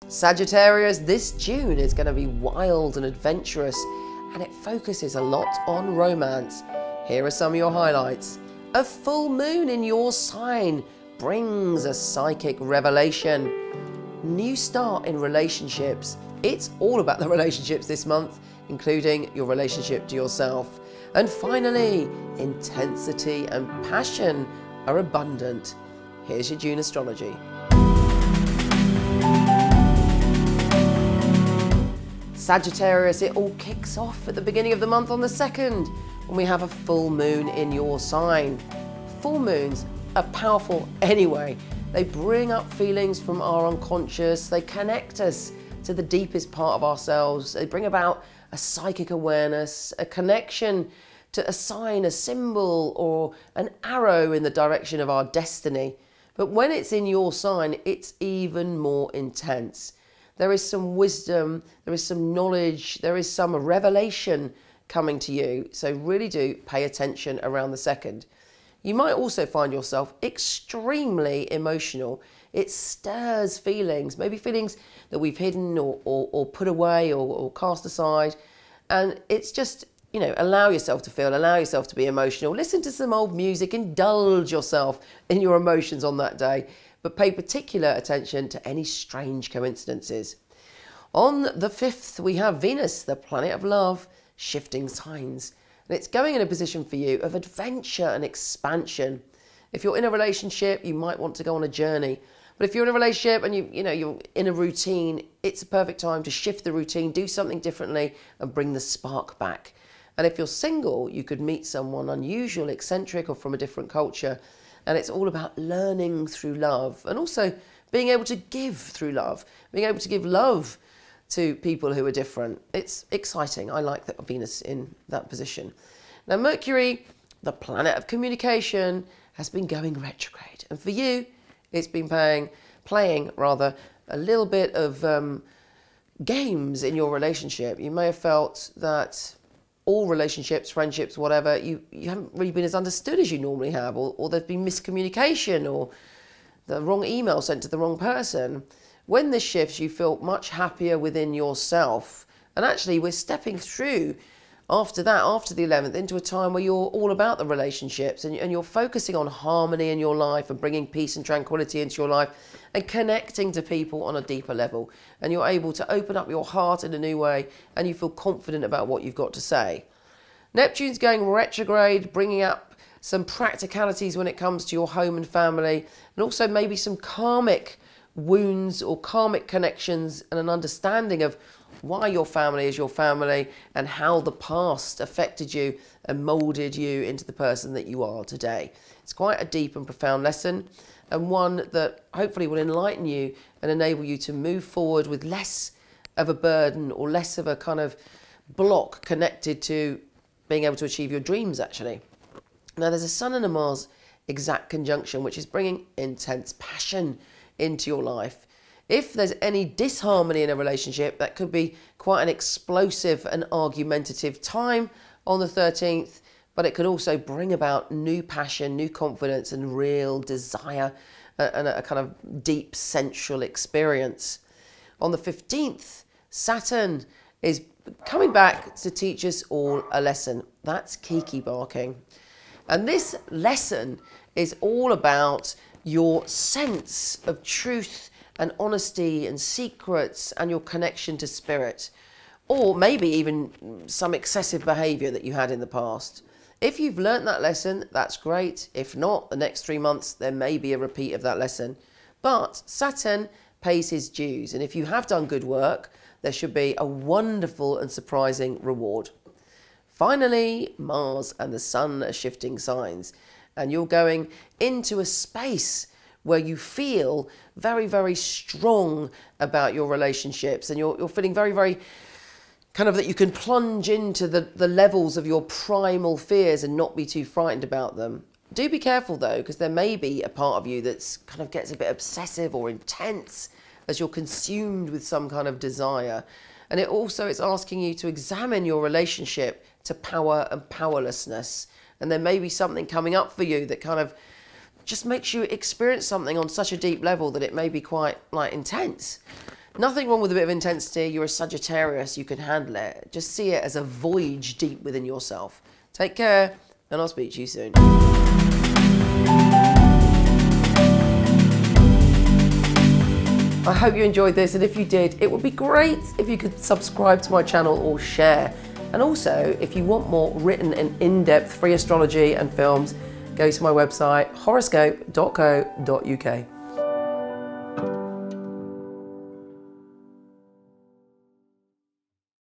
Sagittarius, this June is going to be wild and adventurous, and it focuses a lot on romance. Here are some of your highlights. A full moon in your sign brings a psychic revelation. New start in relationships. It's all about the relationships this month, including your relationship to yourself. And finally, intensity and passion are abundant. Here's your June astrology. Sagittarius, it all kicks off at the beginning of the month on the 2nd, when we have a full moon in your sign. Full moons are powerful anyway. They bring up feelings from our unconscious. They connect us to the deepest part of ourselves. They bring about a psychic awareness, a connection to a sign, a symbol, or an arrow in the direction of our destiny. But when it's in your sign, it's even more intense. There is some wisdom, there is some knowledge, there is some revelation coming to you. So really do pay attention around the 2nd. You might also find yourself extremely emotional. It stirs feelings, maybe feelings that we've hidden or put away or cast aside. And it's just, you know, allow yourself to feel, allow yourself to be emotional. Listen to some old music, indulge yourself in your emotions on that day. But pay particular attention to any strange coincidences. On the 5th, we have Venus, the planet of love, shifting signs. And it's going in a position for you of adventure and expansion. If you're in a relationship, you might want to go on a journey. But if you're in a relationship and you're in a routine, it's a perfect time to shift the routine, do something differently and bring the spark back. And if you're single, you could meet someone unusual, eccentric, or from a different culture. And it's all about learning through love and also being able to give through love, being able to give love to people who are different. It's exciting. I like that Venus in that position. Now, Mercury, the planet of communication, has been going retrograde. And for you, it's been playing a little bit of games in your relationship. You may have felt that all relationships, friendships, whatever, you haven't really been as understood as you normally have, or there's been miscommunication or the wrong email sent to the wrong person. When this shifts, you feel much happier within yourself. And actually, we're stepping through after that, after the 11th, into a time where you're all about the relationships and you're focusing on harmony in your life and bringing peace and tranquility into your life and connecting to people on a deeper level. And you're able to open up your heart in a new way and you feel confident about what you've got to say. Neptune's going retrograde, bringing up some practicalities when it comes to your home and family, and also maybe some karmic wounds or karmic connections and an understanding of why your family is your family and how the past affected you and molded you into the person that you are today. It's quite a deep and profound lesson, and one that hopefully will enlighten you and enable you to move forward with less of a burden or less of a kind of block connected to being able to achieve your dreams, actually. Now, there's a Sun and a Mars exact conjunction, which is bringing intense passion into your life. If there's any disharmony in a relationship, that could be quite an explosive and argumentative time on the 13th, but it can also bring about new passion, new confidence and real desire and a kind of deep sensual experience. On the 15th, Saturn is coming back to teach us all a lesson. That's kiki barking. And this lesson is all about your sense of truth and honesty and secrets and your connection to spirit, or maybe even some excessive behavior that you had in the past. If you've learnt that lesson, that's great. If not, the next 3 months, there may be a repeat of that lesson. But Saturn pays his dues, and if you have done good work, there should be a wonderful and surprising reward. Finally, Mars and the Sun are shifting signs, and you're going into a space where you feel very, very strong about your relationships, and you're feeling very, very kind of that you can plunge into the levels of your primal fears and not be too frightened about them. Do be careful though, because there may be a part of you that's kind of gets a bit obsessive or intense as you're consumed with some kind of desire. And it's asking you to examine your relationship to power and powerlessness. And there may be something coming up for you that kind of just makes you experience something on such a deep level that it may be quite intense. Nothing wrong with a bit of intensity. You're a Sagittarius, you can handle it. Just see it as a voyage deep within yourself. Take care, and I'll speak to you soon. I hope you enjoyed this, and if you did, it would be great if you could subscribe to my channel or share. And also, if you want more written and in-depth free astrology and films, go to my website, horoscope.co.uk.